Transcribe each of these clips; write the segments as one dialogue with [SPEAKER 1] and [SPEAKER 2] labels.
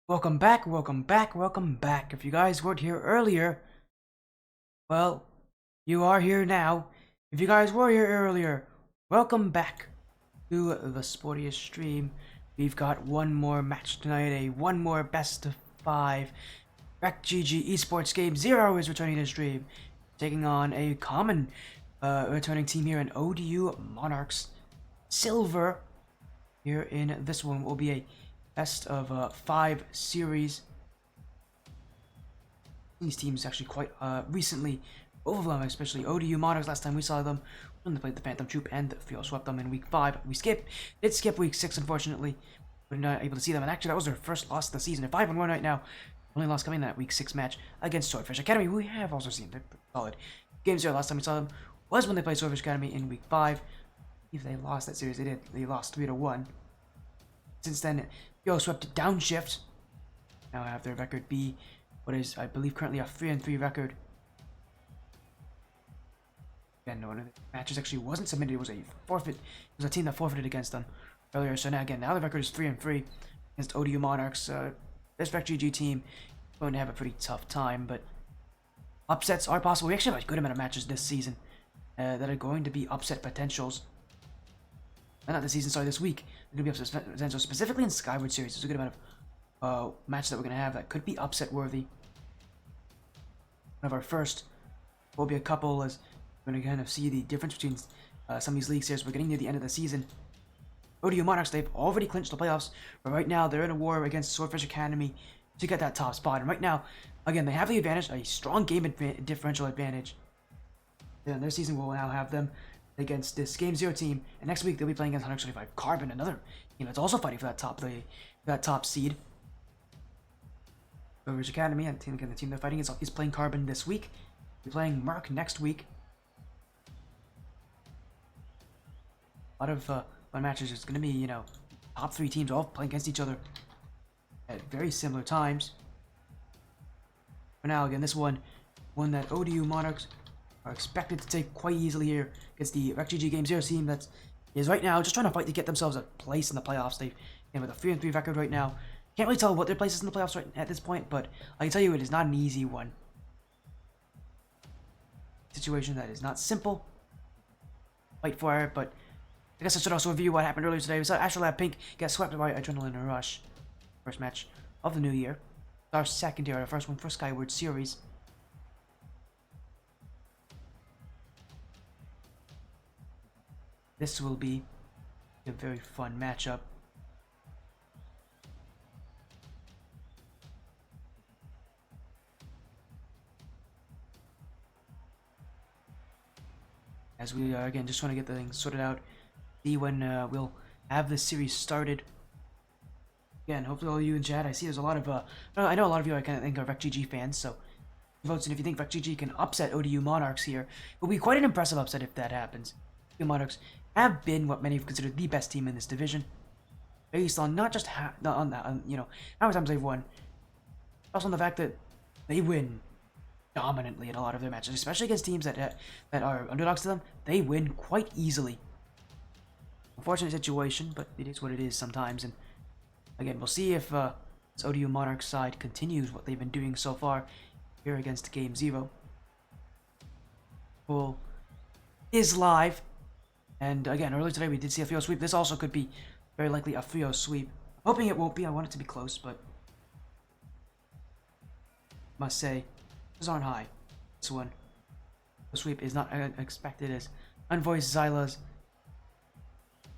[SPEAKER 1] Welcome back, welcome back, welcome back. If you guys weren't here earlier, well, you are here now. If you guys were here earlier, welcome back to the sportiest stream. We've got one more match tonight, one more best of 5. RecGG Esports Game 0 is returning to stream, taking on a common returning team here in ODU Monarchs. Silver here in this one will be a best of 5 series. These teams actually quite recently, both of them, especially ODU Monarchs, last time we saw them when they played the Phantom Troop, and we swept them in week 5. We did skip week 6, unfortunately. We were not able to see them, and actually that was their first loss of the season. They're 5-1 right now. Only loss coming in that week 6 match against Swordfish Academy. We have also seen they're solid. Game 0 last time we saw them was when they played Swordfish Academy in week 5. If they lost that series, they did. They lost 3-1. Since then, Yo swept Downshift. Now have their record be what is, I believe, currently a 3-3 record. Again, one of the matches actually wasn't submitted. It was a forfeit. It was a team that forfeited against them earlier. So now again, now the record is 3-3 against ODU Monarchs. This RecGG team is going to have a pretty tough time, but upsets are possible. We actually have a good amount of matches this season that are going to be upset potentials. Not this season, sorry, this week. They're going to be upset potential, specifically in Skyward series. There's a good amount of matches that we're going to have that could be upset worthy. One of our first will be a couple, as we're going to kind of see the difference between some of these leagues here as we're getting near the end of the season. ODU Monarchs, they've already clinched the playoffs, but right now they're in a war against Swordfish Academy to get that top spot. And right now, again, they have the advantage, a strong game differential advantage. And their season will now have them against this Game 0 team, and next week they'll be playing against 125 Carbon, another team that's also fighting for that top seed. Swordfish Academy, and the team they're fighting is playing Carbon this week. They're playing Merc next week. A lot of fun matches. It's going to be, top 3 teams all playing against each other at very similar times. For now, again, this one that ODU Monarchs are expected to take quite easily here against the RecGG Game 0 team that is right now just trying to fight to get themselves a place in the playoffs. They have a 3-3 record right now. Can't really tell what their place is in the playoffs right at this point, but I can tell you it is not an easy one. Situation that is not simple. Fight for it, but I guess I should also review what happened earlier today. We saw Astrolab Pink get swept by Adrenaline Rush. First match of the new year. Our second year, our first one for Skyward series. This will be a very fun matchup. As we are, again, just trying to get the things sorted out. See when we'll have this series started. Again, hopefully all of you in chat, I see there's a lot of, I know a lot of you I kind of think are RecGG fans, so votes, and if you think RecGG can upset ODU Monarchs here, it will be quite an impressive upset if that happens. ODU Monarchs have been what many have considered the best team in this division, based on not just how many times they've won, also on the fact that they win dominantly in a lot of their matches, especially against teams that are underdogs to them. They win quite easily. Unfortunate situation, but it is what it is sometimes. And again, we'll see if this ODU Monarchs side continues what they've been doing so far here against Game 0. Pool is live. And again, earlier today we did see a 3-0 sweep. This also could be very likely a 3-0 sweep. Hoping it won't be. I want it to be close, but must say, these aren't high. This one, the sweep is not expected, as Unvoiced Xylas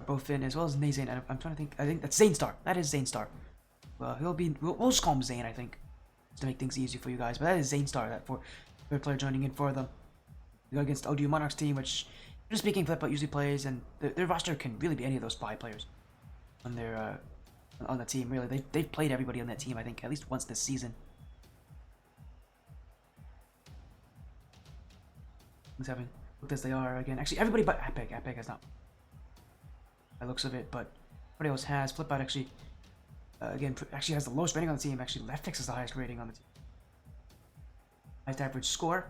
[SPEAKER 1] are both in, as well as Nazane. I'm trying to think. I think that's Zanestar. That is Zanestar. He'll be. We'll just call him Zane, I think, just to make things easy for you guys. But that is Zanestar. That for third player joining in for them. We go against ODU Monarchs team, which, just speaking, Flipbout usually plays, and their roster can really be any of those 5 players on their on the team. Really, they've played everybody on that team, I think, at least once this season. Things haven't looked as they are again. Actually, everybody but Epic. Epic has not, by looks of it, but everybody else has. Flipbout actually, again, actually has the lowest rating on the team. Actually, Leftix is the highest rating on the team. Highest average score.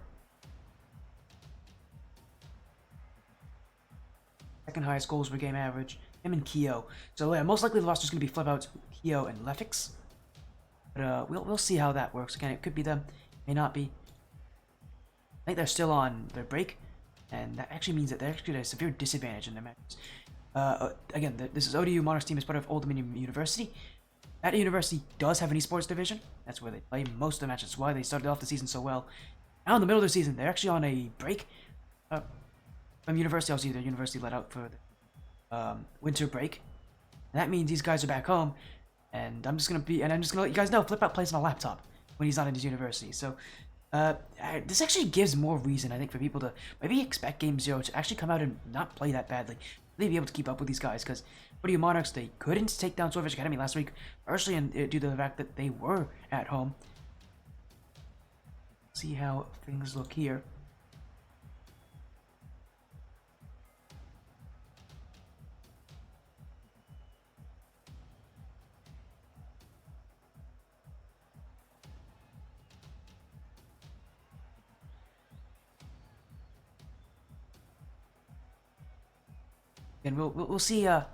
[SPEAKER 1] Second highest goals per game average. Him and Keo. So yeah, most likely the roster is going to be Flip Out, Keo, and Leftix. But we'll see how that works. Again, it could be them, may not be. I think they're still on their break, and that actually means that they're actually at a severe disadvantage in their matches. Again, this is ODU Monarchs team is part of Old Dominion University. That university does have an esports division. That's where they play most of the matches. That's why they started off the season so well. Now in the middle of the season, they're actually on a break from university. Obviously, their university let out for the winter break. And that means these guys are back home, and I'm just gonna let you guys know, Flip Out plays on a laptop when he's not in his university. So this actually gives more reason, I think, for people to maybe expect Game 0 to actually come out and not play that badly. Really be able to keep up with these guys, because ODU Monarchs, they couldn't take down Swordfish Academy last week, partially due to the fact that they were at home. See how things look here. And we'll see how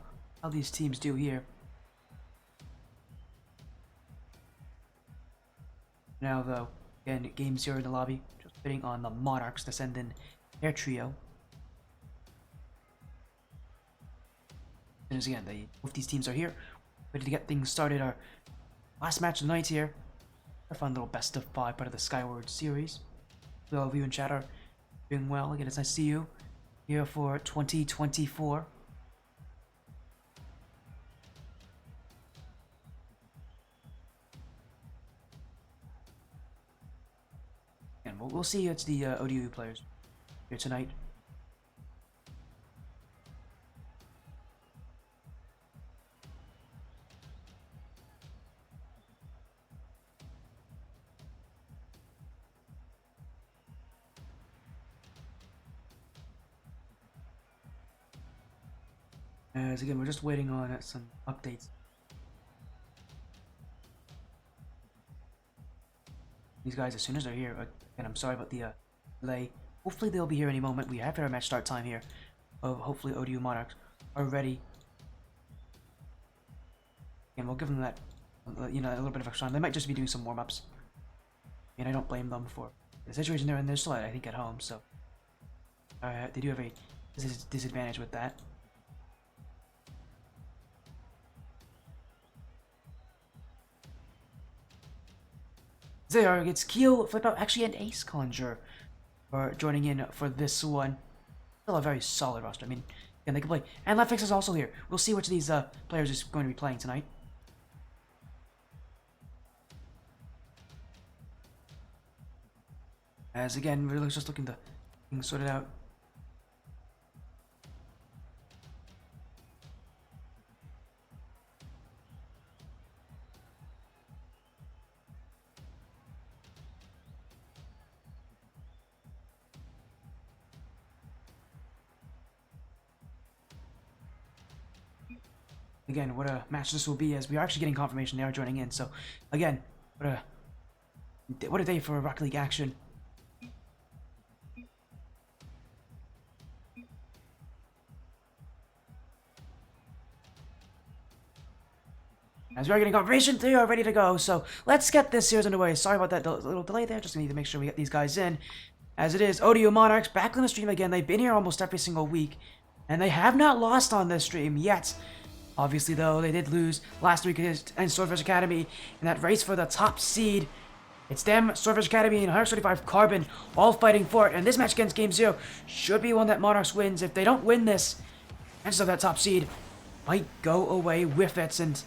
[SPEAKER 1] these teams do here. Now though, again, Game 0 in the lobby, just waiting on the Monarchs to send in their trio. And again, both these teams are here, ready to get things started. Our last match of the night here. A fun little best of 5 part of the Skyward series. All of you in chat are doing well. Again, it's nice to see you here for 2024. And we'll see it's the ODU players here tonight. As again, we're just waiting on some updates. These guys, as soon as they're here, again, I'm sorry about the delay. Hopefully they'll be here any moment. We have our match start time here. Hopefully ODU Monarchs are ready. And we'll give them that, you know, a little bit of extra time. They might just be doing some warm-ups. And I don't blame them for the situation they're in. They're still, I think, at home, so they do have a disadvantage with that. There, it's Keo, Flip Out, actually, and Ace Conjure are joining in for this one. Still a very solid roster. I mean, again, they can play. And Lefix is also here. We'll see which of these players is going to be playing tonight. As again, we're just looking to things sorted out. Again, what a match this will be, as we are actually getting confirmation they are joining in. So, again, what a day for Rocket League action. As we are getting confirmation, they are ready to go. So, let's get this series underway. Sorry about that little delay there. Just need to make sure we get these guys in. As it is, ODU Monarchs back on the stream again. They've been here almost every single week, and they have not lost on this stream yet. Obviously, though, they did lose last week in Swordfish Academy in that race for the top seed. It's them, Swordfish Academy, and 135 Carbon all fighting for it. And this match against Game 0 should be one that Monarchs wins. If they don't win this, chances of that top seed might go away with it. And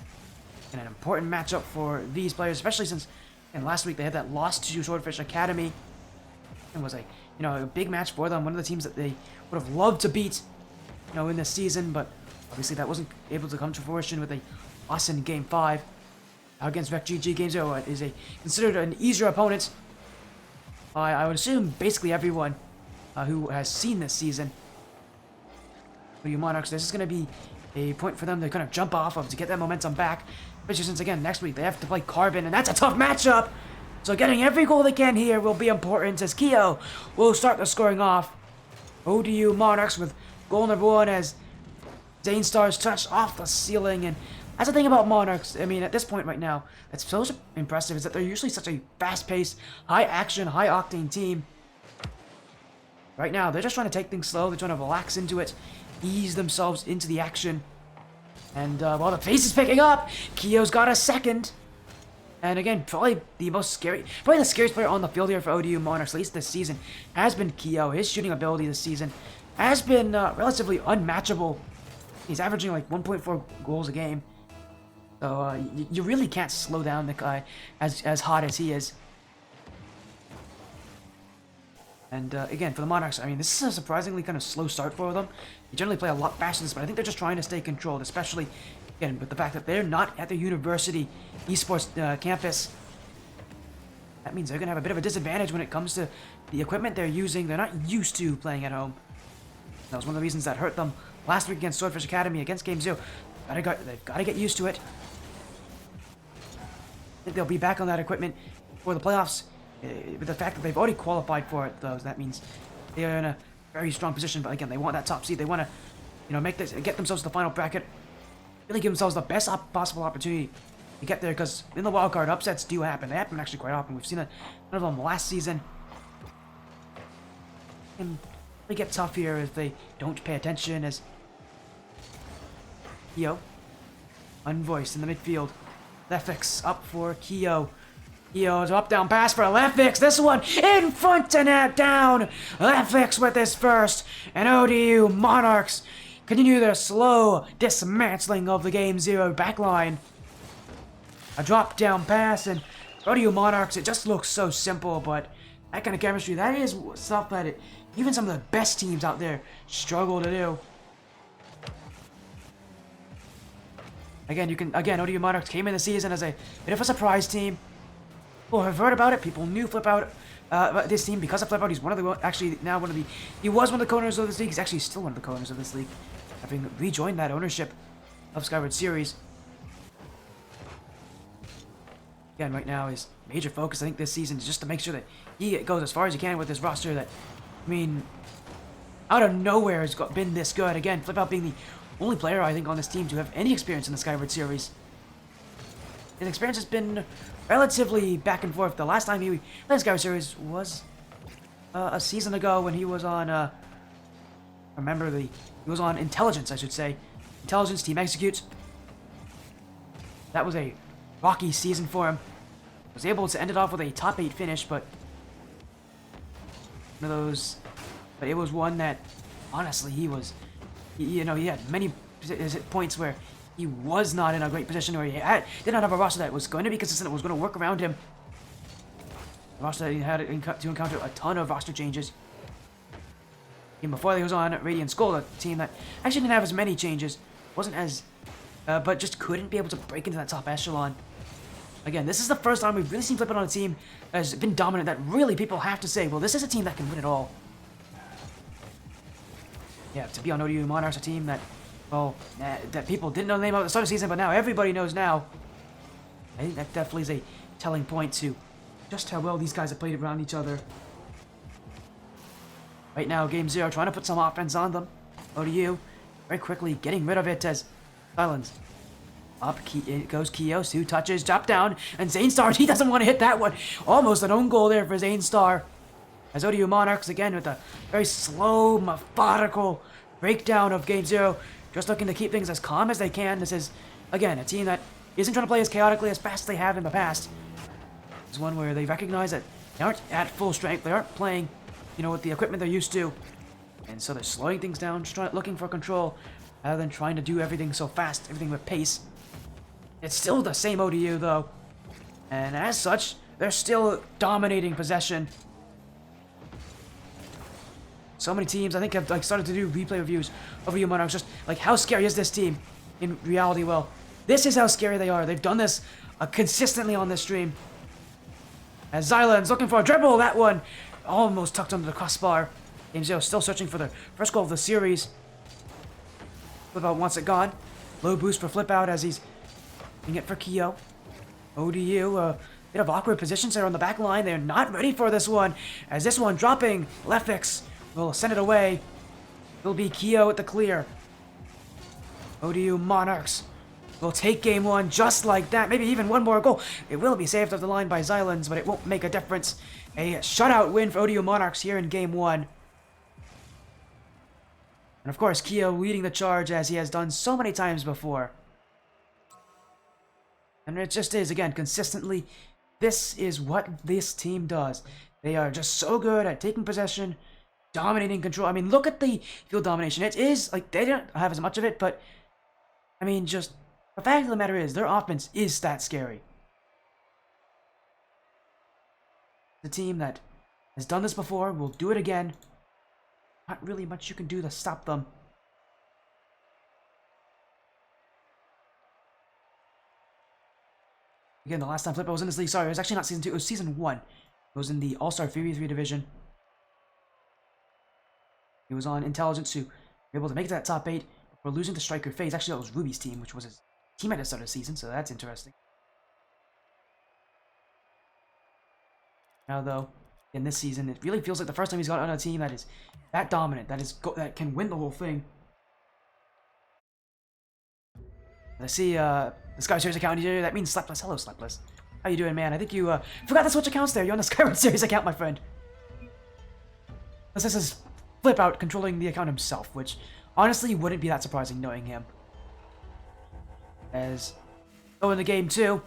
[SPEAKER 1] an important matchup for these players, especially since last week they had that loss to Swordfish Academy. It was a big match for them. One of the teams that they would have loved to beat, in this season, but obviously that wasn't able to come to fruition with a loss in Game 5. Against VecGG, Game 0 is considered an easier opponent. I would assume basically everyone who has seen this season. For you Monarchs, this is going to be a point for them to kind of jump off of to get that momentum back. Especially since, again, next week they have to play Carbon, and that's a tough matchup! So getting every goal they can here will be important, as Keo will start the scoring off. ODU Monarchs with goal number 1 as Zane Star's touch off the ceiling, and That's the thing about Monarchs. I mean, at this point right now, that's so impressive is that they're usually such a fast-paced, high-action, high-octane team. Right now, they're just trying to take things slow. They're trying to relax into it, ease themselves into the action. And while the pace is picking up, Kyo's got a second. And again, probably the scariest player on the field here for ODU Monarchs, at least this season, has been Kyo. His shooting ability this season has been relatively unmatchable. He's averaging like 1.4 goals a game. So you really can't slow down the guy as hot as he is. And again, for the Monarchs, I mean, this is a surprisingly kind of slow start for them. They generally play a lot faster than this, but I think they're just trying to stay controlled, especially, again, with the fact that they're not at the university esports campus. That means they're going to have a bit of a disadvantage when it comes to the equipment they're using. They're not used to playing at home. That was one of the reasons that hurt them last week against Swordfish Academy, against Game Zero. They've got to get used to it. I think they'll be back on that equipment for the playoffs. With the fact that they've already qualified for it, though, that means they are in a very strong position. But again, they want that top seed. They want to, get themselves to the final bracket. Really give themselves the best possible opportunity to get there. Because in the wild card, upsets do happen. They happen actually quite often. We've seen one of them last season. And they get tough here if they don't pay attention. As Kyo, unvoiced in the midfield. Lefix up for Kyo. Kyo's up down pass for Lefix. This one in front and net down. Lefix with his first. And ODU Monarchs continue their slow dismantling of the Game Zero backline. A drop down pass, and ODU Monarchs, it just looks so simple, but that kind of chemistry, that is stuff that even some of the best teams out there struggle to do. Again, ODU Monarchs came in the season as a bit of a surprise team. People have heard about it. People knew Flip Out about this team because of Flip Out. He's he was one of the co-owners of this league. He's actually still one of the co-owners of this league, having rejoined that ownership of Skyward Series. Again, right now his major focus, I think, this season is just to make sure that he goes as far as he can with this roster. That, I mean, out of nowhere has been this good. Again, Flip Out being the only player, I think, on this team to have any experience in the Skyward Series. His experience has been relatively back and forth. The last time he played Skyward Series was a season ago when he was on, he was on Intelligence, I should say. Intelligence, Team Execute. That was a rocky season for him. Was able to end it off with a top 8 finish, but it was one that, honestly, he had many points where he was not in a great position, or he did not have a roster that was going to be consistent, that was going to work around him. A roster that he had to encounter a ton of roster changes. Even before he was on Radiant Skull, a team that actually didn't have as many changes, wasn't as, but just couldn't be able to break into that top echelon. Again, this is the first time we've really seen Flip It on a team that has been dominant, that really people have to say, well, this is a team that can win it all. Yeah, to be on ODU Monarchs, a team that, well, that people didn't know the name of at the start of the season, but now everybody knows now. I think that definitely is a telling point to just how well these guys have played around each other. Right now, Game Zero trying to put some offense on them. ODU very quickly getting rid of it as Silence. Up goes Kyo, 2 touches, drop down, and Zane Star, he doesn't want to hit that one. Almost an own goal there for Zane Star. As ODU Monarchs, again, with a very slow, methodical breakdown of Game Zero, just looking to keep things as calm as they can. This is, again, a team that isn't trying to play as chaotically as fast as they have in the past. It's one where they recognize that they aren't at full strength, they aren't playing, with the equipment they're used to. And so they're slowing things down, just looking for control, rather than trying to do everything so fast, everything with pace. It's still the same ODU, though. And as such, they're still dominating possession. So many teams, I think, have started to do replay reviews of ODU Monarchs. Just how scary is this team in reality? Well, this is how scary they are. They've done this consistently on this stream. As Xylan's looking for a dribble, that one almost tucked under the crossbar. Game Zero still searching for their first goal of the series. Flip Out wants it gone. Low boost for Flip Out as he's getting it for Kyo. ODU, bit of awkward positions there on the back line. They're not ready for this one. As this one dropping, Lefix will send it away. It'll be Kyo with the clear. ODU Monarchs will take game one just like that. Maybe even one more goal. It will be saved off the line by Xylans, but it won't make a difference. A shutout win for ODU Monarchs here in game one. And of course, Keo leading the charge as he has done so many times before. And it just is, again, consistently, this is what this team does. They are just so good at taking possession, dominating control. I mean, look at the field domination. It is, like, they don't have as much of it, but, I mean, just, the fact of the matter is, their offense is that scary. The team that has done this before will do it again. Not really much you can do to stop them. Again, the last time Flippo was in this league, sorry, it was actually not Season 2, it was Season 1. It was in the All-Star Fury 3 division. He was on Intelligence to be able to make it to that top 8 before losing to Striker Phase. Actually, that was Ruby's team, which was his team at the start of the season, so that's interesting. Now, though, in this season, it really feels like the first time he's got on a team that is that dominant, that can win the whole thing. I see the Skyward Series account here. That means Slepless. Hello, Slepless. How you doing, man? I think you forgot to switch accounts there. You're on the Skyward Series account, my friend. This is Flip Out controlling the account himself, which honestly wouldn't be that surprising knowing him. As in the game too.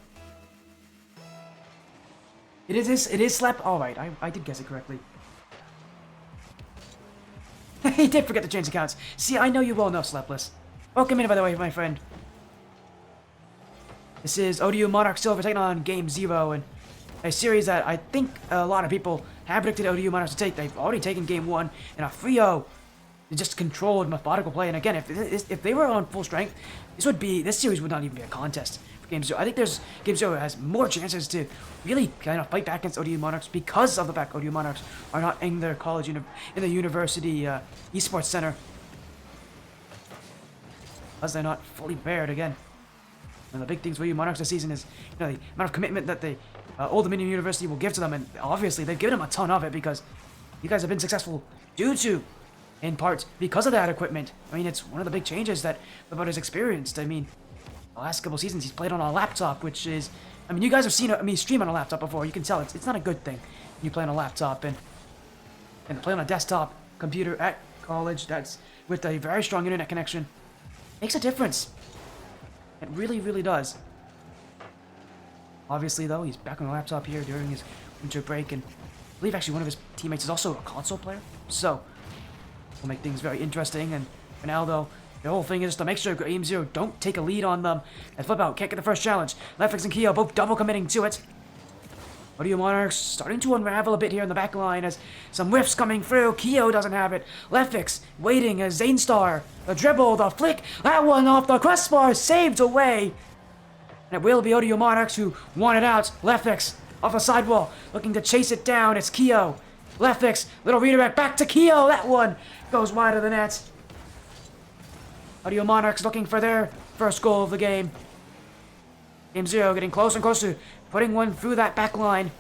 [SPEAKER 1] It is Slap. All right, I did guess it correctly. He did forget to change accounts. See, I know you well enough, Slepless. Welcome in, by the way, my friend. This is ODU Monarch Silver taking on Game 0, and a series that I think a lot of people have predicted ODU Monarchs to take. They've already taken Game 1 in a 3-0. Just controlled, methodical play. And again, if they were on full strength, this series would not even be a contest for Game 0. I think Game 0 has more chances to really kind of fight back against ODU Monarchs because of the fact ODU Monarchs are not in their college, in the university esports center. Because they're not fully prepared again. One of the big things for ODU Monarchs this season is, the amount of commitment that the Old Dominion University will give to them, and obviously they've given them a ton of it because you guys have been successful due to, in part, because of that equipment. I mean, it's one of the big changes that Flipbout has experienced. I mean, the last couple seasons he's played on a laptop, which is, I mean, you guys have seen me stream on a laptop before. You can tell it's not a good thing when you play on a laptop and play on a desktop computer at college that's with a very strong internet connection. Makes a difference. It really, really does. Obviously, though, he's back on the laptop here during his winter break, and I believe actually one of his teammates is also a console player, so will make things very interesting. And for now, though, the whole thing is just to make sure Game 0 don't take a lead on them, and Flip Out can't get the first challenge. Lefix and Keo both double committing to it. ODU Monarchs starting to unravel a bit here in the back line as some whiffs coming through. Keo doesn't have it. Lefix waiting as Zanestar. The dribble, the flick. That one off the crossbar, saved away. And it will be ODU Monarchs who want it out. Lefix off the sidewall, looking to chase it down. It's Keo. Lefix, little redirect back to Keo. That one goes wide of the net. ODU Monarchs looking for their first goal of the game. Game 0 getting closer and closer, putting one through that back line.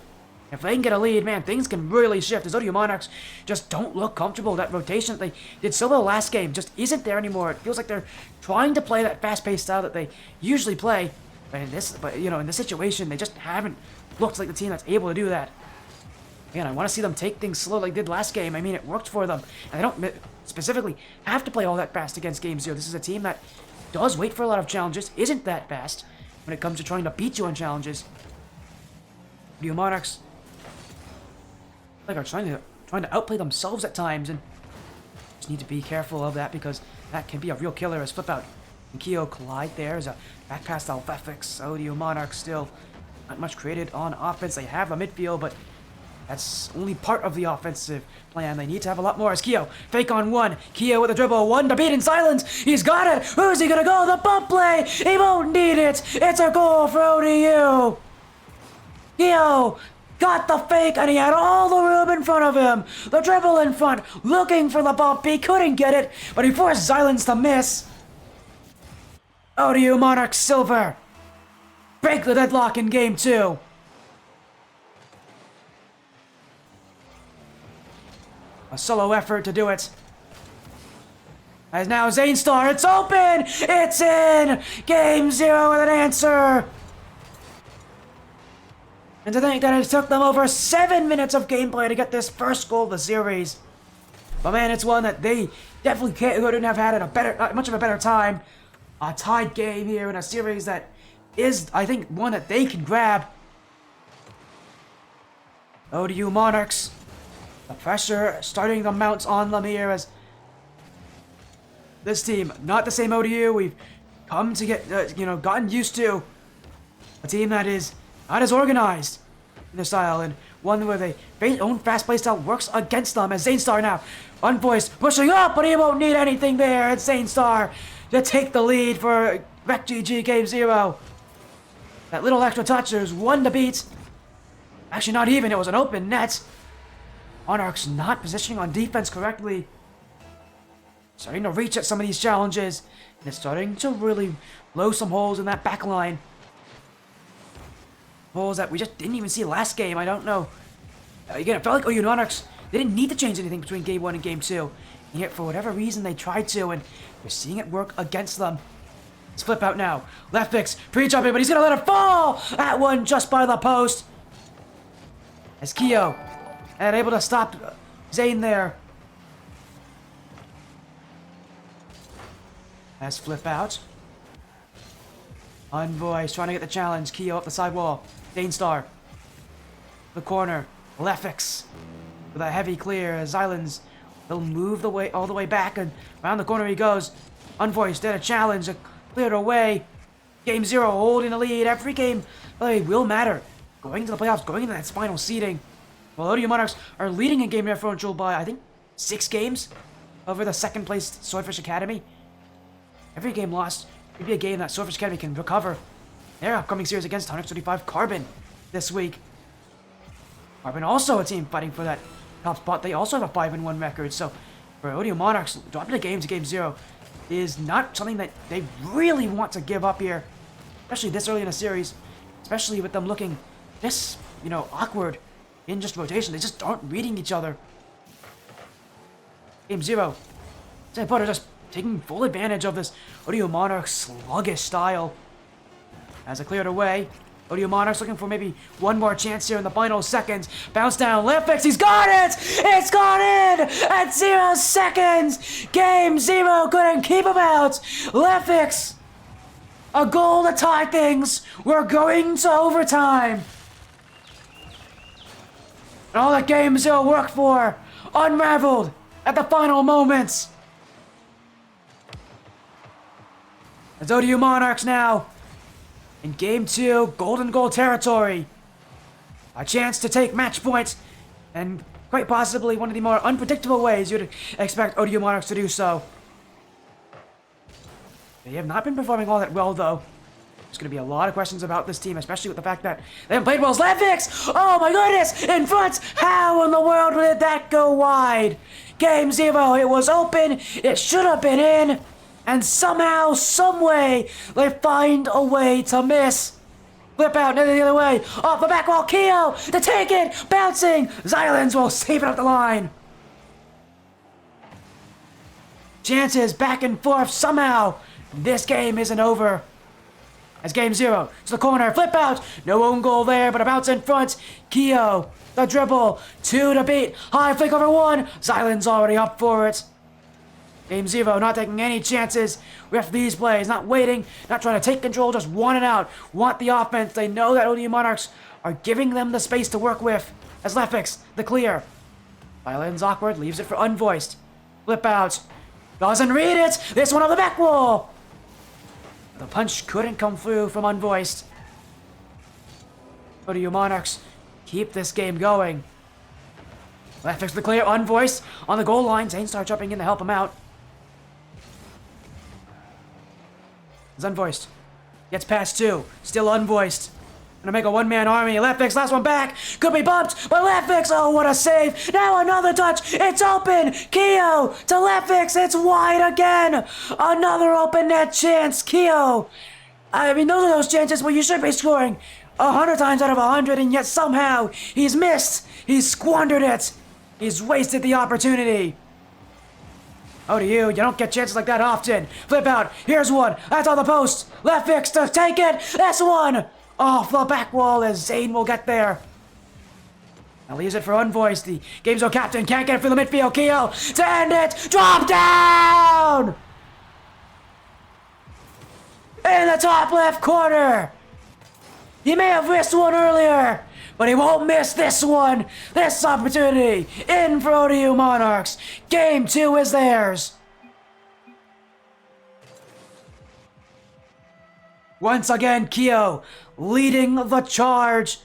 [SPEAKER 1] If they can get a lead, man, things can really shift as ODU Monarchs just don't look comfortable. That rotation that they did so well last game just isn't there anymore. It feels like they're trying to play that fast-paced style that they usually play. But in this situation, they just haven't looked like the team that's able to do that. Again, I want to see them take things slow like they did last game. I mean, it worked for them. And they don't specifically have to play all that fast against Game 0. This is a team that does wait for a lot of challenges, isn't that fast when it comes to trying to beat you on challenges. ODU Monarchs are trying to outplay themselves at times, and just need to be careful of that because that can be a real killer as Flip Out and Keo collide there as a back pass to Alphafix. ODU Monarchs still not much created on offense. They have a midfield, but that's only part of the offensive plan. They need to have a lot more as Keo fake on one. Keo with a dribble, one to beat in silence. He's got it. Who's he gonna go? The bump play. He won't need it. It's a goal for ODU. Keo got the fake, and he had all the room in front of him. The dribble in front, looking for the bump. He couldn't get it, but he forced Silence to miss. ODU Monarchs Silver break the deadlock in Game 2. A solo effort to do it. As now Zanestar, it's open! It's in! Game 0 with an answer! And to think that it took them over 7 minutes of gameplay to get this first goal of the series. But man, it's one that they definitely couldn't have had much of a better time. A tied game here in a series that is, I think, one that they can grab. ODU Monarchs. The pressure starting to mount on them here as this team, not the same ODU we've come to get, gotten used to. A team that is not as organized in their style, and one where their own fast play style works against them. As Zanestar now, unvoiced, pushing up, but he won't need anything there. It's Zanestar to take the lead for RecGG Game 0. That little extra touch, there's one to beat. Actually, not even, it was an open net. Monarchs not positioning on defense correctly. Starting to reach at some of these challenges. And it's starting to really blow some holes in that back line. Holes that we just didn't even see last game. I don't know. Again, it felt like ODU Monarchs, they didn't need to change anything between Game 1 and Game 2. And yet, for whatever reason, they tried to, and we're seeing it work against them. Let's flip out now. Left fix, pre-jumping, but he's going to let it fall! That one just by the post. As Keo, and able to stop Zane there. As flip out. Unvoiced, trying to get the challenge. Keo up the sidewall. Zanestar. The corner. Lefix. With a heavy clear. Xylens will move all the way back, and around the corner he goes. Unvoiced, then a challenge. Cleared away. Game 0 holding the lead. Every game play will matter. Going to the playoffs, going into that final seeding. While ODU Monarchs are leading in game differential by, I think, 6 games over the second place Swordfish Academy. Every game lost could be a game that Swordfish Academy can recover. Their upcoming series against 135 Carbon this week. Carbon also a team fighting for that top spot. They also have a 5-1 record. So for ODU Monarchs, dropping the game to Game 0 is not something that they really want to give up here. Especially this early in a series. Especially with them looking this, awkward in just rotation. They just aren't reading each other. Game 0. St. Potter just taking full advantage of this ODU Monarchs sluggish style. As it cleared away, ODU Monarchs looking for maybe one more chance here in the final seconds. Bounce down, left fix, he's got it! It's gone in at 0 seconds! Game 0 couldn't keep him out! Left fix! A goal to tie things! We're going to overtime! And all that Game 0 worked for, unraveled at the final moments. It's ODU Monarchs now in Game 2, golden goal territory. A chance to take match points, and quite possibly one of the more unpredictable ways you'd expect ODU Monarchs to do so. They have not been performing all that well, though. There's going to be a lot of questions about this team, especially with the fact that they haven't played well. Levix! Oh my goodness! In front! How in the world did that go wide? Game 0, it was open, it should have been in, and somehow, someway, they find a way to miss. Flip out, the other way, off the back wall, Keo to take it, bouncing! Xylens will save it up the line. Chances back and forth somehow. This game isn't over. As Game 0 to the corner, flip out, no own goal there, but a bounce in front. Keo, the dribble, 2 to beat, high flick over 1. Xylen's already up for it. Game 0 not taking any chances with these plays, not waiting, not trying to take control, just want it out, want the offense. They know that ODU Monarchs are giving them the space to work with. As Lefix, the clear. Xylen's awkward, leaves it for Unvoiced. Flip out, doesn't read it, this one on the back wall. The punch couldn't come through from Unvoiced. ODU Monarchs keep this game going. Left fix the clear, Unvoiced on the goal line. Zane starts jumping in to help him out. It's Unvoiced. Gets past 2. Still Unvoiced. Gonna make a one-man army. Left fix, last one back. Could be bumped, but left fix, oh, what a save. Now another touch. It's open. Keo to left fix. It's wide again. Another open net chance. Keo. I mean, those are those chances where you should be scoring 100 times out of 100, and yet somehow he's missed. He's squandered it. He's wasted the opportunity. ODU, you don't get chances like that often. Flip out. Here's one. That's on the post. Left fix to take it. That's one. Off the back wall as Zane will get there. Now leaves it for Unvoiced. The Game Zone captain can't get it through the midfield. Keo to end it. Drop down! In the top left corner. He may have missed one earlier, but he won't miss this one. This opportunity in for ODU Monarchs. Game 2 is theirs. Once again, Keo leading the charge.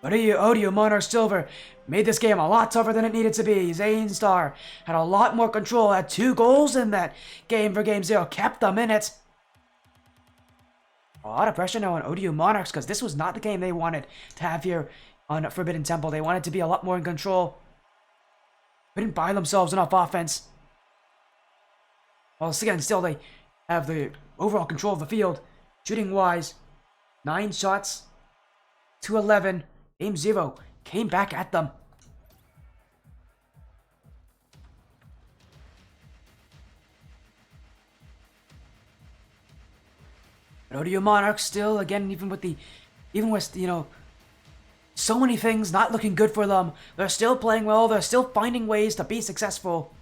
[SPEAKER 1] ODU Monarchs Silver made this game a lot tougher than it needed to be. Zane Star had a lot more control, had 2 goals in that game for Game 0, kept them in it. A lot of pressure now on ODU Monarchs because this was not the game they wanted to have here on Forbidden Temple. They wanted to be a lot more in control. Couldn't buy themselves enough offense. Well, again, still they have the overall control of the field. Shooting wise, 9 shots to 11. Game 0 came back at them. But ODU Monarchs still, again, even with so many things not looking good for them, they're still playing well, they're still finding ways to be successful.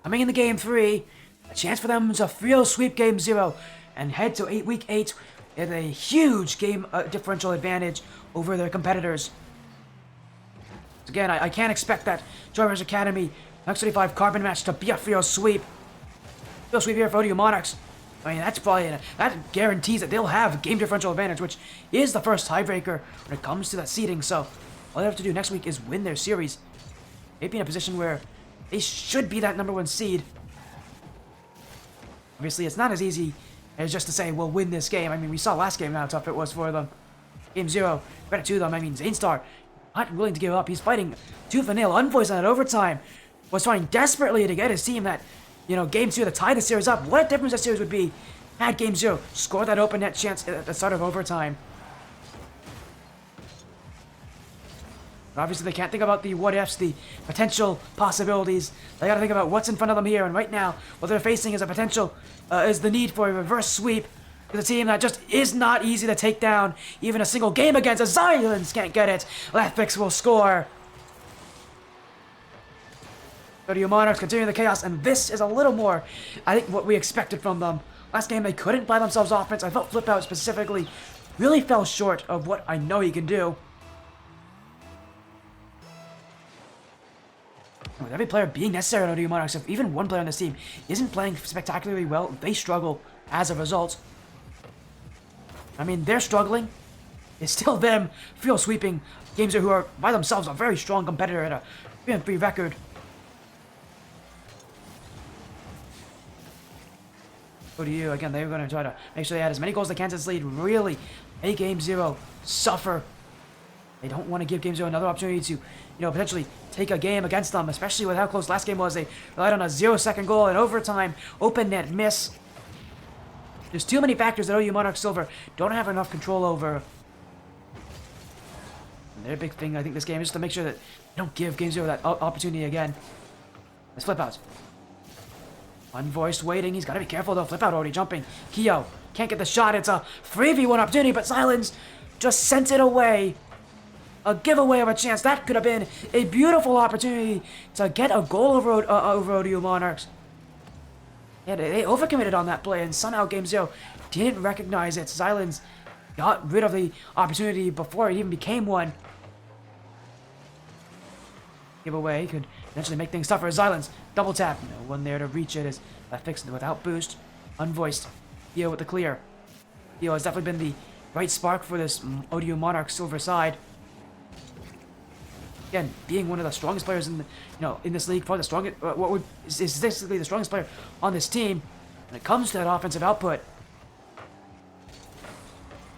[SPEAKER 1] Coming into Game 3, a chance for them to real sweep Game 0 and head to Week 8 with a huge game differential advantage over their competitors. Again, I can't expect that Drivers Academy Next 35 Carbon match to be a real sweep. Real sweep here for ODU Monarchs. I mean, that's probably, that guarantees that they'll have game differential advantage, which is the first tiebreaker when it comes to that seeding. So all they have to do next week is win their series. They'd be in a position where they should be that #1 seed. Obviously, it's not as easy as just to say, we'll win this game. I mean, we saw last game how tough it was for them. Game 0, credit to them. I mean, Zane Star, not willing to give up. He's fighting tooth and nail. Unvoiced on that overtime was trying desperately to get his team that, Game 2 to tie the series up. What a difference that series would be had Game 0 scored that open net chance at the start of overtime. But obviously, they can't think about the what-ifs, the potential possibilities. They gotta think about what's in front of them here. And right now, what they're facing is is the need for a reverse sweep. It's a team that just is not easy to take down. Even a single game against. The Zions can't get it. Leftfix will score. ODU Monarchs continuing the chaos, and this is a little more, I think, what we expected from them. Last game, they couldn't buy themselves offense. I felt Flip Out specifically really fell short of what I know he can do. With every player being necessary on ODU Monarchs, if even one player on this team isn't playing spectacularly well, they struggle as a result. I mean, they're struggling. It's still them field sweeping games who are by themselves a very strong competitor at a 3-3 record. ODU, again, they're going to try to make sure they add as many goals as they can to this lead. Really make Game 0 suffer. They don't want to give Game 0 another opportunity to, potentially take a game against them, especially with how close last game was. They relied on a 0-second goal in overtime, open net miss. There's too many factors that ODU Monarchs Silver don't have enough control over. And their big thing, I think, this game is to make sure that they don't give Game 0 that opportunity again. Let's Flip Out. Unvoiced waiting. He's got to be careful, though. Flip Out already jumping. Keo can't get the shot. It's a 3v1 opportunity, but Silence just sent it away. A giveaway of a chance. That could have been a beautiful opportunity to get a goal over ODU Monarchs. Yeah, they overcommitted on that play, and somehow Game 0 didn't recognize it. Silence got rid of the opportunity before it even became one. Giveaway could eventually make things tougher. Silence, double tap. No one there to reach it as that fixed without boost. Unvoiced. Keo with the clear. Keo has definitely been the bright spark for this ODU Monarch Silver side. Again, being one of the strongest players in in this league, probably the strongest, is statistically the strongest player on this team when it comes to that offensive output.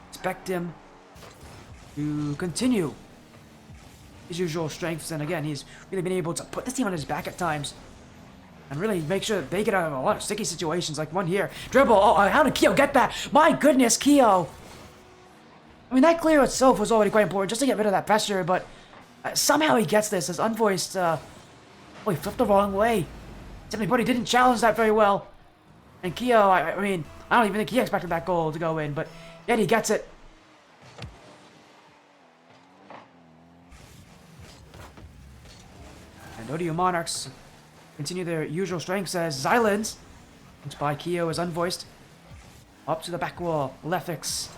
[SPEAKER 1] Expect him to continue his usual strengths, and again, he's really been able to put this team on his back at times and really make sure that they get out of a lot of sticky situations, like one here. Dribble, how did Keo get that? My goodness, Keo! I mean, that clear itself was already quite important just to get rid of that pressure, but somehow he gets this as Unvoiced Oh, he flipped the wrong way. Everybody didn't challenge that very well. And Kyo, I mean, I don't even think he expected that goal to go in, but yet he gets it. And ODU Monarchs continue their usual strengths as Xylans, which by Kyo is unvoiced. Up to the back wall, Lefix.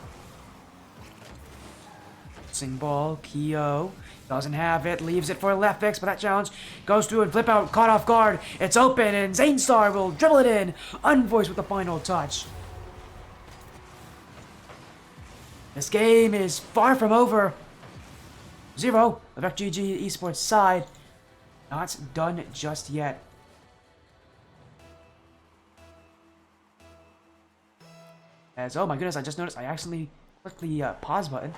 [SPEAKER 1] Sing ball, Kyo doesn't have it, leaves it for Lefix, but that challenge goes through and flip out, caught off guard. It's open, and Zanestar will dribble it in, unvoiced with the final touch. This game is far from over. 0 of FGG Esports side. Not done just yet. As, oh my goodness, I just noticed I accidentally clicked the pause button.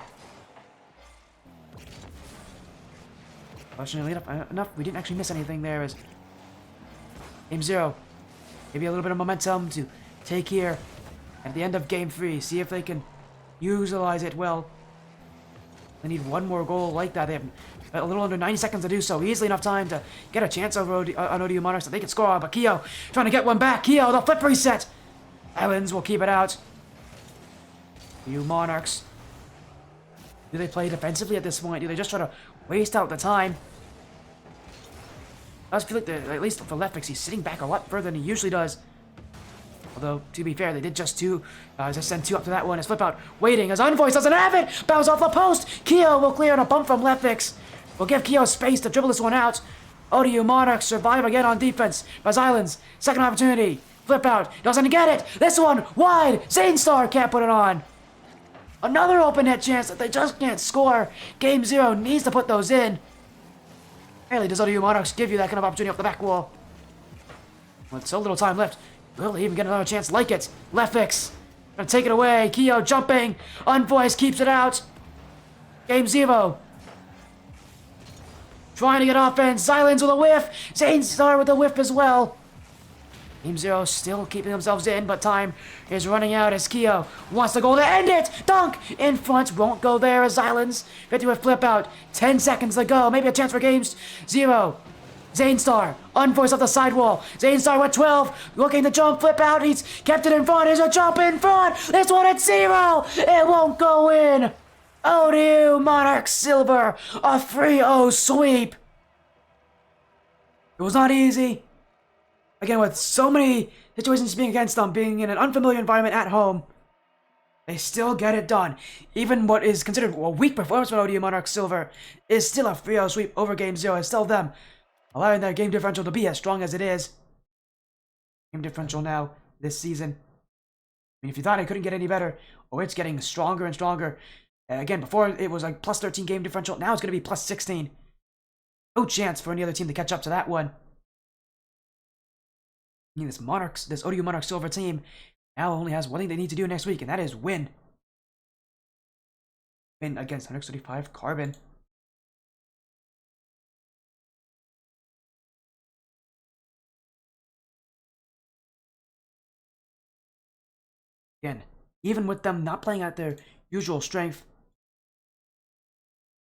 [SPEAKER 1] Fortunately enough, we didn't actually miss anything there as Game 0. Maybe a little bit of momentum to take here at the end of Game 3. See if they can utilize it well. They need one more goal like that. They have a little under 90 seconds to do so. Easily enough time to get a chance over on ODU Monarchs that they can score on. But Kyo trying to get one back. Kyo, the flip reset. Islands will keep it out. ODU Monarchs. Do they play defensively at this point? Do they just try to waste out the time? I just feel like, at least for Lefix, he's sitting back a lot further than he usually does. Although, to be fair, they did just send 2 up to that one. As flip out, waiting, as Unvoice doesn't have it! Bounce off the post! Kyo will clear on a bump from Lefix. Will give Kyo space to dribble this one out. ODU Monarchs survive again on defense. Buzz Islands, second opportunity. Flip out, doesn't get it! This one, wide! Zanestar can't put it on! Another open net chance that they just can't score. Game 0 needs to put those in. Rarely does ODU Monarchs give you that kind of opportunity off the back wall. With so little time left, will they even get another chance like it? Lefix gonna take it away. Kyo jumping. Unvoiced keeps it out. Game 0. Trying to get offense. Silence with a whiff. Zanestar with a whiff as well. Game 0 still keeping themselves in, but time is running out as Kyo wants the goal to end it. Dunk in front, won't go there as Islands 50 with flip out. 10 seconds to go, maybe a chance for Games 0. Zanestar, unvoiced off the sidewall. Zanestar with 12, looking to jump, flip out. He's kept it in front. There's a jump in front. This one at 0. It won't go in. ODU Monarchs Silver, a 3-0 sweep. It was not easy. Again, with so many situations being against them, being in an unfamiliar environment at home, they still get it done. Even what is considered a weak performance from ODU Monarchs Silver is still a 3-0 sweep over Game 0. It's still them allowing their game differential to be as strong as it is. Game differential now this season. I mean, if you thought it couldn't get any better, it's getting stronger and stronger. Again, before it was like plus 13 game differential, now it's going to be plus 16. No chance for any other team to catch up to that one. I mean, this ODU Monarchs Silver team now only has one thing they need to do next week, and that is win. Win against 135 Carbon. Again, even with them not playing at their usual strength,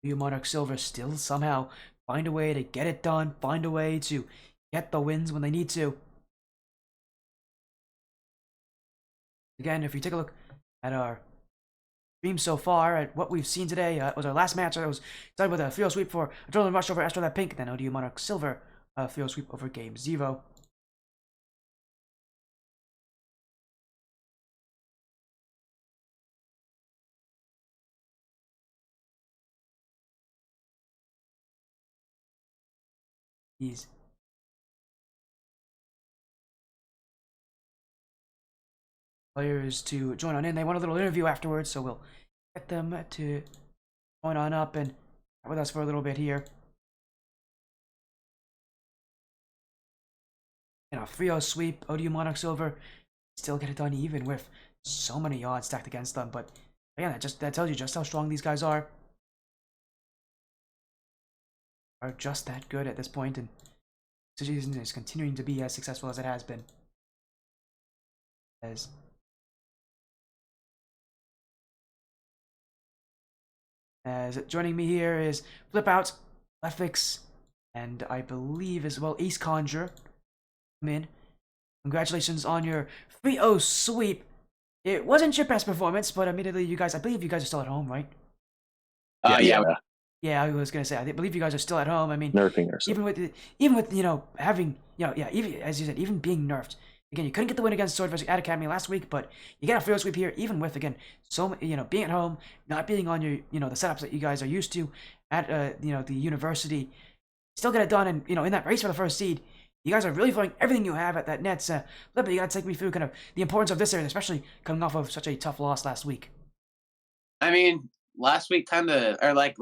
[SPEAKER 1] ODU Monarchs Silver still somehow find a way to get it done, find a way to get the wins when they need to. Again, if you take a look at our stream so far, at what we've seen today, it was our last match. It was started with a 3-0 sweep for Adrenaline Rush over Astro That Pink, then ODU Monarchs Silver, 3-0 sweep over Game 0. These players to join on in. They want a little interview afterwards, so we'll get them to join on up and chat with us for a little bit here. You know, 3-0 sweep, ODU Monarchs Silver, still get it done even with so many odds stacked against them. But again, that tells you just how strong these guys are. Are just that good at this point, and this season is continuing to be as successful as it has been. As joining me here is Flip Out, Lefix, and I believe as well Ace Conjure. Come in. Congratulations on your 3-0 sweep. It wasn't your best performance, but admittedly, I believe you guys are still at home, right?
[SPEAKER 2] Yeah,
[SPEAKER 1] Yeah, I was gonna say, I believe you guys are still at home. I mean,
[SPEAKER 2] nerfing ourselves.
[SPEAKER 1] even with having yeah, even as you said, even being nerfed. Again, you couldn't get the win against Swordfish at Academy last week, but you get a free sweep here, even with again being at home, not being on your the setups that you guys are used to at the university. Still get it done, and in that race for the first seed, you guys are really throwing everything you have at that Nets. But you gotta take me through kind of the importance of this area, especially coming off of such a tough loss last week.
[SPEAKER 3] I mean, last week kind of, or like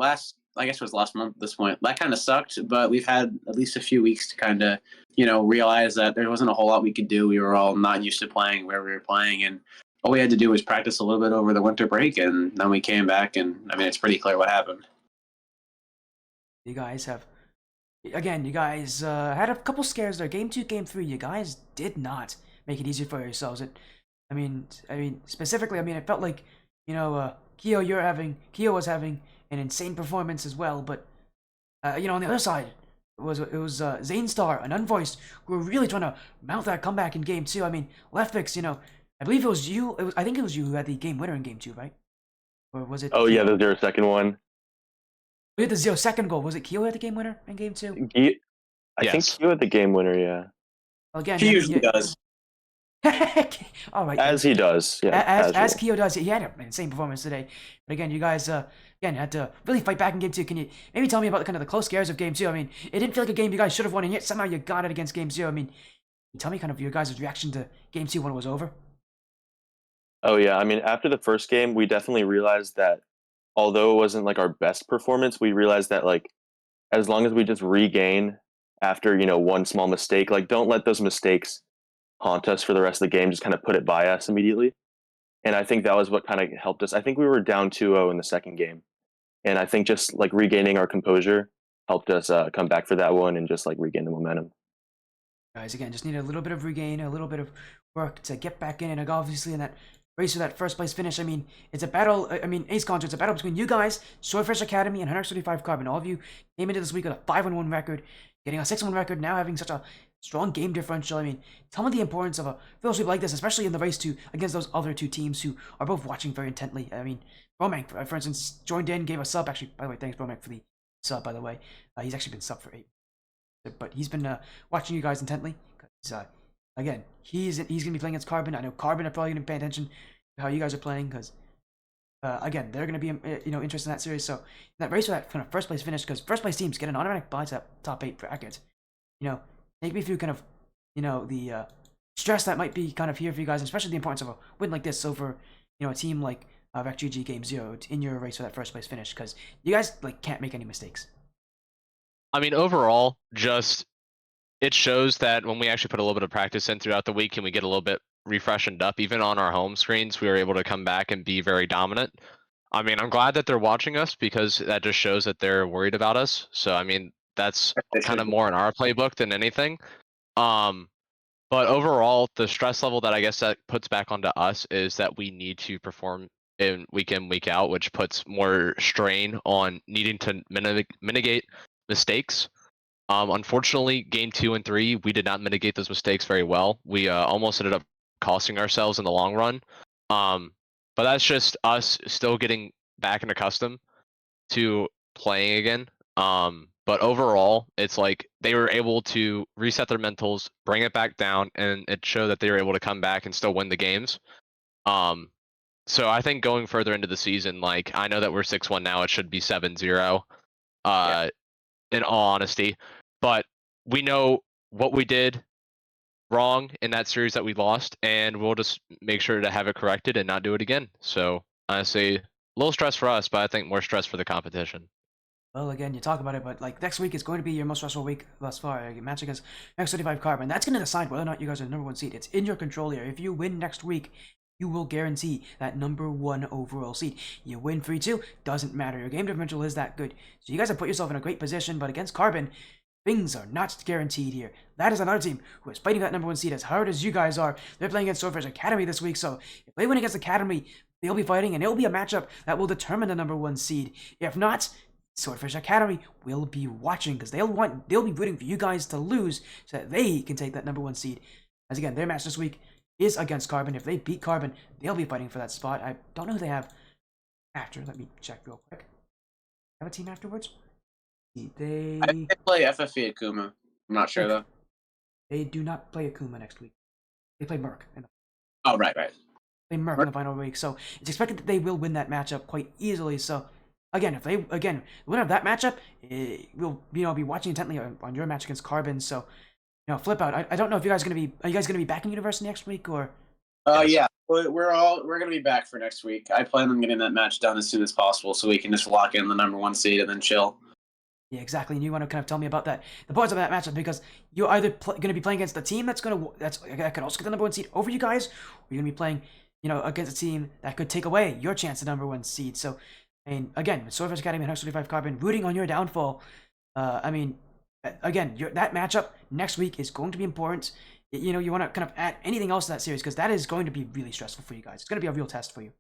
[SPEAKER 3] I guess it was last month at this point, that kind of sucked, but we've had at least a few weeks to kind of, realize that there wasn't a whole lot we could do. We were all not used to playing where we were playing, and all we had to do was practice a little bit over the winter break, and then we came back, and I mean, it's pretty clear what happened.
[SPEAKER 1] You guys have, again, you guys had a couple scares there. Game 2, Game 3, you guys did not make it easy for yourselves. I mean, specifically, it felt like, Keo was having an insane performance as well, but on the other side, it was Zanestar and Unvoiced who were really trying to mount that comeback in Game 2. I mean, Leftfix, I believe it was you. I think it was you who had the game winner in Game 2, right? Or was it?
[SPEAKER 2] Oh yeah, the 0-2 one.
[SPEAKER 1] We had the 0-2 goal. Was it Keo who had the game winner in Game 2?
[SPEAKER 2] I think Keo had the game winner. Yeah.
[SPEAKER 1] Well, again,
[SPEAKER 3] He usually does.
[SPEAKER 1] All right.
[SPEAKER 2] As he does. Yeah.
[SPEAKER 1] As Keo does. He had an insane performance today. But again, you guys had to really fight back in Game 2. Can you maybe tell me about kind of the close scares of Game 2? I mean, it didn't feel like a game you guys should have won, and yet somehow you got it against Game 0. I mean, can you tell me kind of your guys' reaction to Game 2 when it was over?
[SPEAKER 2] Oh yeah, I mean, after the first game, we definitely realized that although it wasn't like our best performance, we realized that like as long as we just regain after one small mistake, like don't let those mistakes haunt us for the rest of the game. Just kind of put it by us immediately. And I think that was what kind of helped us. I think we were down 2-0 in the second game, and I think just like regaining our composure helped us come back for that one and just like regain the momentum.
[SPEAKER 1] Guys, again, just need a little bit of regain, a little bit of work to get back in, and obviously in that race for that first place finish. I mean, it's a battle. I mean, Ace Conjure, it's a battle between you guys, Swordfish Academy, and 135 Carbon. All of you came into this week with a 5-1 record, getting a 6-1 record, now having such a strong game differential. I mean, tell me the importance of a field sweep like this, especially in the race against those other two teams who are both watching very intently. I mean, Bromank, for instance, joined in, gave a sub. Actually, by the way, thanks Bromank for the sub. By the way, he's actually been sub for 8, but he's been watching you guys intently. Cause again, he's gonna be playing against Carbon. I know Carbon are probably gonna pay attention to how you guys are playing because. Again, they're going to be, interested in that series. So, in that race for that kind of first place finish, because first place teams get an automatic bye to that top 8 bracket. Take me through kind of, the stress that might be kind of here for you guys, and especially the importance of a win like this over, a team like RecGG Game 0 in your race for that first place finish, because you guys like can't make any mistakes.
[SPEAKER 4] I mean, overall, just it shows that when we actually put a little bit of practice in throughout the week and we get a little bit refreshened up, even on our home screens, we were able to come back and be very dominant. I mean, I'm glad that they're watching us because that just shows that they're worried about us. So, I mean, that's kind of more in our playbook than anything. But overall, the stress level that I guess that puts back onto us is that we need to perform in, week out, which puts more strain on needing to mitigate mistakes. Unfortunately, game 2 and 3, we did not mitigate those mistakes very well. We almost ended up costing ourselves in the long run. But that's just us still getting back and accustomed to playing again. But overall, it's like they were able to reset their mentals, bring it back down, and it showed that they were able to come back and still win the games. So I think going further into the season, like I know that we're 6-1 now, it should be 7-0. In all honesty, but we know what we did wrong in that series that we lost, and we'll just make sure to have it corrected and not do it again. So honestly, a little stress for us, but I think more stress for the competition.
[SPEAKER 1] Well, again, you talk about it, but like next week is going to be your most stressful week thus far. A match against next 35 Carbon. That's going to decide whether or not you guys are the number 1 seed. It's in your control here. If you win next week, you will guarantee that number 1 overall seed. You win 3-2, doesn't matter. Your game differential is that good. So you guys have put yourself in a great position, but against Carbon, things are not guaranteed here. That is another team who is fighting that number 1 seed as hard as you guys are. They're playing against Swordfish Academy this week, so if they win against Academy, they'll be fighting, and it'll be a matchup that will determine the number 1 seed. If not, Swordfish Academy will be watching because they'll be rooting for you guys to lose so that they can take that #1 seed. As again, their match this week is against Carbon. If they beat Carbon, they'll be fighting for that spot. I don't know who they have after. Let me check real quick. Have a team afterwards?
[SPEAKER 3] I think they play FFE Akuma. I'm not sure though.
[SPEAKER 1] They do not play Akuma next week. They play Merc.
[SPEAKER 3] Oh, right.
[SPEAKER 1] Play Merc in the final week, so it's expected that they will win that matchup quite easily. So again, if they the winner of that matchup, we'll be watching intently on your match against Carbon. So flip out. I don't know if you guys are you guys gonna be back in University next week or?
[SPEAKER 3] Yeah, we're gonna be back for next week. I plan on getting that match done as soon as possible so we can just lock in the #1 seed and then chill.
[SPEAKER 1] Yeah, exactly. And you want to kind of tell me about that, the points of that matchup, because you're either going to be playing against the team that could also get the #1 seed over you guys, or you're going to be playing, against a team that could take away your chance at #1 seed. So, I mean, again, Swordfish Academy and 135 Carbon rooting on your downfall. I mean, again, that matchup next week is going to be important. You want to kind of add anything else to that series because that is going to be really stressful for you guys. It's going to be a real test for you.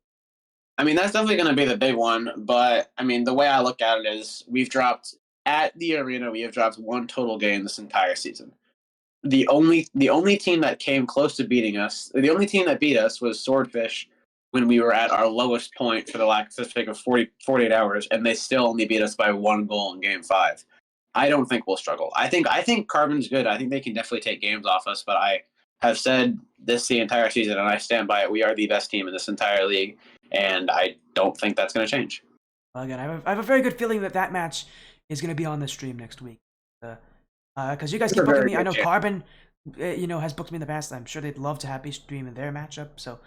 [SPEAKER 3] I mean, that's definitely going to be the big one. But I mean, the way I look at it is we've dropped. At the arena, we have dropped 1 total game this entire season. The only team that came close to beating us, the only team that beat us was Swordfish when we were at our lowest point for the last of 48 hours, and they still only beat us by 1 goal in Game 5. I don't think we'll struggle. I think Carbon's good. I think they can definitely take games off us, but I have said this the entire season, and I stand by it. We are the best team in this entire league, and I don't think that's going to change.
[SPEAKER 1] Well, again, I have a very good feeling that match is going to be on the stream next week. Because you guys keep booking me. I know Carbon, has booked me in the past. I'm sure they'd love to have me stream in their matchup. So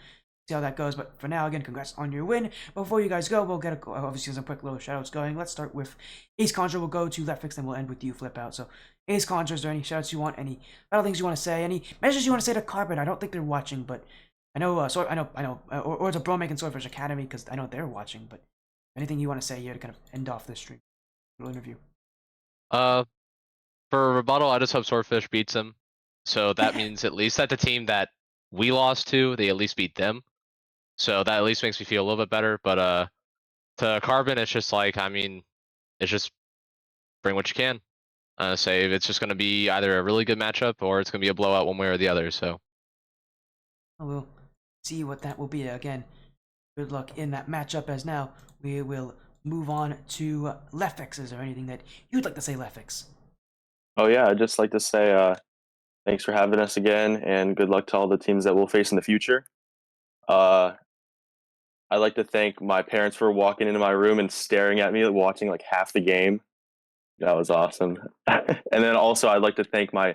[SPEAKER 1] see how that goes. But for now, again, congrats on your win. Before you guys go, we'll get obviously some quick little shoutouts going. Let's start with Ace Conjure. We'll go to Left Fix, then we'll end with you, Flip Out. So Ace Conjure, is there any shoutouts you want? Any other things you want to say? Any messages you want to say to Carbon? I don't think they're watching, but I know. Or it's a bro making Swordfish Academy because I know they're watching. But anything you want to say here to kind of end off this stream? Interview.
[SPEAKER 4] For rebuttal, I just hope Swordfish beats him. So that means at least that the team that we lost to, they at least beat them. So that at least makes me feel a little bit better. But to Carbon, it's just like, I mean, it's just bring what you can. Say it's just going to be either a really good matchup or it's going to be a blowout one way or the other. So
[SPEAKER 1] we'll see what that will be. Again, good luck in that matchup. As now we will move on to Lefix. Is there anything that you'd like to say, Lefix?
[SPEAKER 2] Oh yeah, I'd just like to say thanks for having us again, and good luck to all the teams that we'll face in the future. I'd like to thank my parents for walking into my room and staring at me, watching like half the game. That was awesome. And then also I'd like to thank my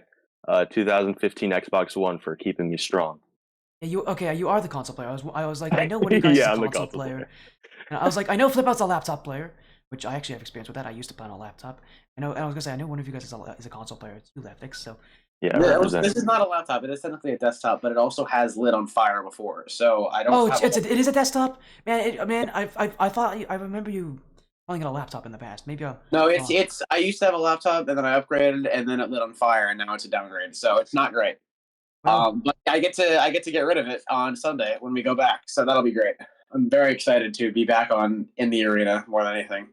[SPEAKER 2] 2015 Xbox One for keeping me strong.
[SPEAKER 1] Yeah, you are the console player. I was like, I know one of you guys is a console player. And I was like, I know Flip Out's a laptop player, which I actually have experience with that. I used to play on a laptop. And I was gonna say, I know one of you guys is a console player. It's you, Lefix. So
[SPEAKER 2] yeah,
[SPEAKER 3] this is not a laptop. It is technically a desktop, but it also has lit on fire before. So I don't.
[SPEAKER 1] Oh, it is a desktop, man. I thought I remember you calling it a laptop in the past. Maybe
[SPEAKER 3] no, it's. I used to have a laptop, and then I upgraded, and then it lit on fire, and now it's a downgrade. So it's not great. But I get to get rid of it on Sunday when we go back. So that'll be great. I'm very excited to be back in the arena more than anything.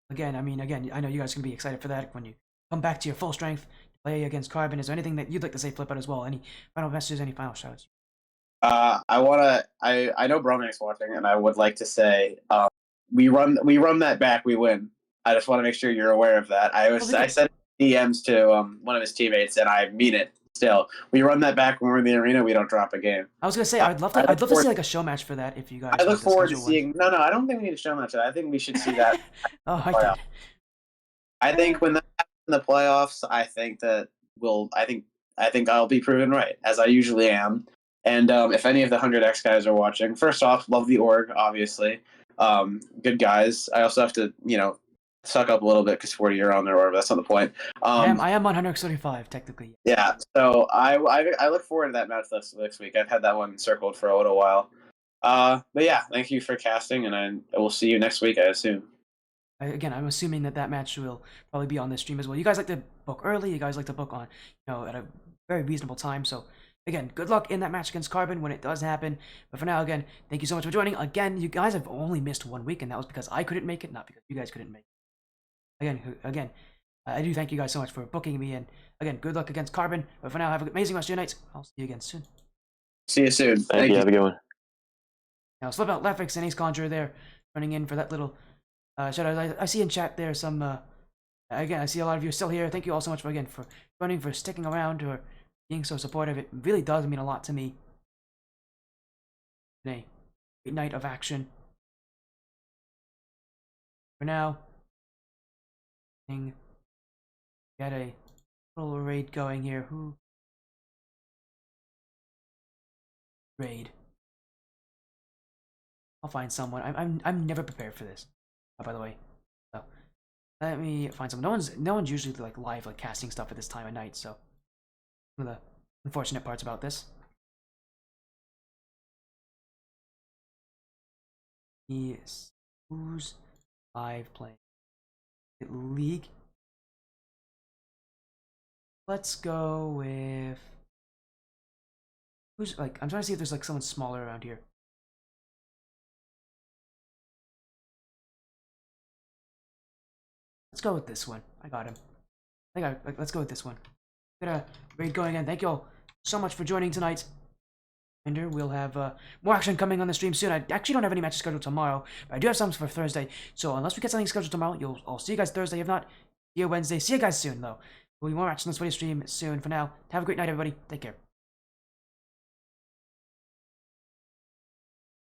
[SPEAKER 1] Again, I know you guys can be excited for that when you come back to your full strength, play against Carbon. Is there anything that you'd like to say, Flip Out, as well? Any final messages, any final shoutouts?
[SPEAKER 3] I know Bromank's watching, and I would like to say, we run that back, we win. I just want to make sure you're aware of that. I sent DMs to one of his teammates, and I mean it. Still, we run that back when we're in the arena. We don't drop a game.
[SPEAKER 1] I was gonna say I'd love to see like a show match for that if you guys.
[SPEAKER 3] I look forward to seeing. No, I don't think we need a show match. I think we should see that. I think when that happens in the playoffs, I think that I think I'll be proven right, as I usually am. And if any of the 100X guys are watching, first off, love the org, obviously. Good guys. I also have to, suck up a little bit because 40 are on there, or that's not the point.
[SPEAKER 1] I am on 135 technically.
[SPEAKER 3] Yeah, so I look forward to that match next week. I've had that one circled for a little while. But yeah, thank you for casting, and I will see you next week, I assume.
[SPEAKER 1] Again, I'm assuming that match will probably be on this stream as well. You guys like to book early. You guys like to book on, at a very reasonable time. So again, good luck in that match against Carbon when it does happen. But for now, again, thank you so much for joining. Again, you guys have only missed 1 week, and that was because I couldn't make it, not because you guys couldn't make it. Again, I do thank you guys so much for booking me, and again, good luck against Carbon. But for now, have an amazing rest of your night. I'll see you again soon.
[SPEAKER 3] See you soon.
[SPEAKER 2] Thank you. Have a good one.
[SPEAKER 1] Now, slip out Lefix and Ace Conjurer there, running in for that little shout out. I see in chat there some. Again, I see a lot of you still here. Thank you all so much for running, for sticking around, or being so supportive. It really does mean a lot to me. A great night of action. For now, get a little raid going here. Who? Raid. I'll find someone. I'm never prepared for this. By the way, so let me find someone. No one's usually like live casting stuff at this time of night. So one of the unfortunate parts about this. Who's live playing League? Let's go with who's I'm trying to see if there's someone smaller around here. Let's go with this one. I got him. Let's go with this one. Gonna raid going again. Thank you all so much for joining tonight. And we'll have more action coming on the stream soon. I actually don't have any matches scheduled tomorrow, but I do have some for Thursday. So unless we get something scheduled tomorrow, I'll see you guys Thursday. If not, see you Wednesday. See you guys soon, though. There'll be more action on this video stream soon. For now, have a great night, everybody. Take care.